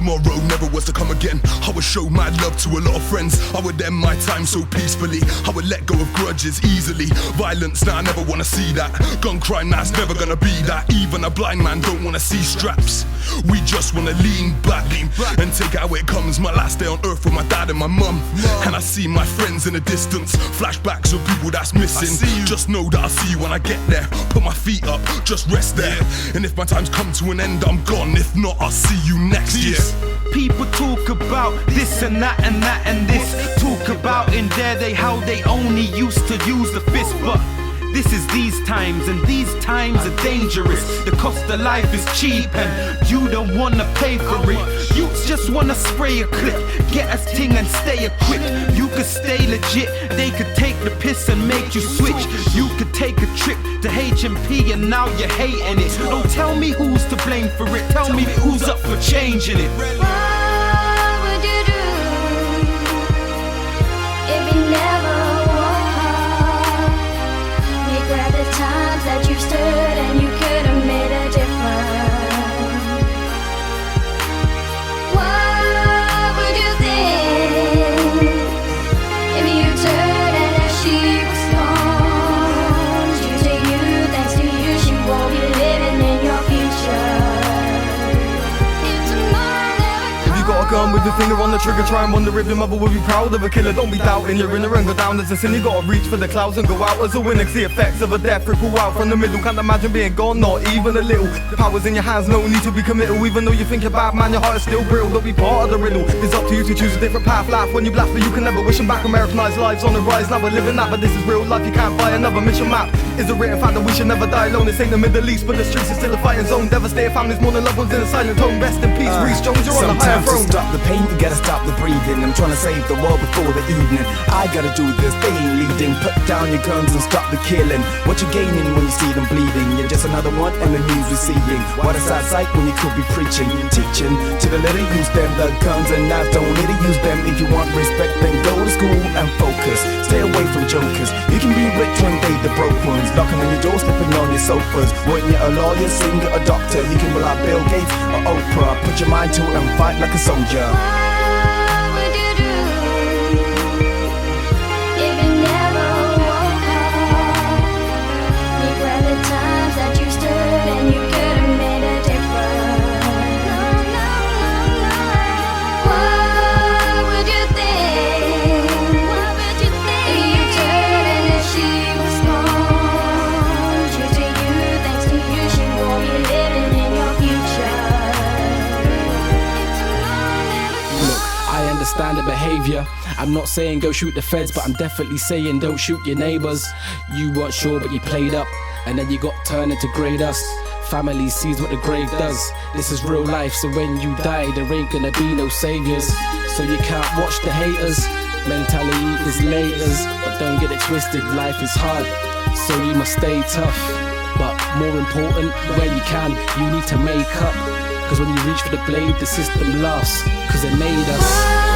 tomorrow never was to come again. I would show my love to a lot of friends. I would end my time so peacefully. I would let go of grudges easily. Violence, now I never wanna see that. Gun crime, now it's never gonna be that. Even a blind man don't wanna see straps. We just wanna lean back and take it how it comes. My last day on earth with my dad and my mum, and I see my friends in the distance. Flashbacks of people that's missing. Just know that I'll see you when I get there. Put my feet up, just rest there. And if my time's come to an end, I'm gone. If not, I'll see you next year. People talk about this and that and that and this. Talk about in there how they only used to use the fist, but this is these times, and these times are dangerous. The cost of life is cheap and you don't wanna pay for it. Youths just wanna spray a clip, get a ting and stay equipped. You could stay legit, they could take the piss and make you switch. You could take a trip to H&P and now you're hating it. Don't tell me who's to blame for it, tell me who's up for changing it. What would you do if you never walked home? Regret the times that you stood and you could have made a difference. What would you think if you turned and as she was gone? Due to you, thanks to you, she won't be living in your future. Got a gun with your finger on the trigger, try and wonder if your mother will be proud of a killer. Don't be doubting your inner and go down as a sin. You gotta reach for the clouds and go out as a winner. See effects of a death ripple out from the middle. Can't imagine being gone, not even a little. The power's in your hands, no need to be committal. Even though you think you're bad, man, your heart is still brittle. Don't be part of the riddle. It's up to you to choose a different path. Life when you blast, but you can never wish them back. Americanized lives on the rise, now we're living that. But this is real life, you can't buy another mission map. Is a written fact that we should never die alone. This ain't the Middle East, but the streets are still a fighting zone. Devastated families, mourning loved ones in a silent tone. Rest in peace, Reece Jones, you're on the higher throne. Sometimes to stop the pain, you gotta stop the breathing. I'm trying to save the world before the evening. I gotta do this, they ain't leading. Put down your guns and stop the killing. What you gaining when you see them bleeding? You're just another one in the news we're seeing. What a sad sight when you could be preaching. Teaching to the little, use them, the guns and knives. Don't let it use them. If you want respect, then go to school and focus. Stay away from jokers. You can be rich when they the broke ones. Knocking on your door, slipping on your sofas. Weren't you a lawyer, singer, a doctor? You can be like Bill Gates or Oprah. Put your mind to it and fight like a soldier. What would you do if you never walked home? Regret the times that you stood and you could have made a difference. What would you think if you turned and as she was gone? Due to you, thanks to you, she won't be living in your future. I understand the behaviour. I'm not saying go shoot the feds, but I'm definitely saying don't shoot your neighbours. You weren't sure but you played up, and then you got turned into grey dust. Family sees what the grave does. This is real life, so when you die there ain't gonna be no saviours. So you can't watch the haters. Mentality is laters, but don't get it twisted, life is hard, so you must stay tough. But more important, where you can, you need to make up. Cause when you reach for the blade, the system laughs, cause it made us.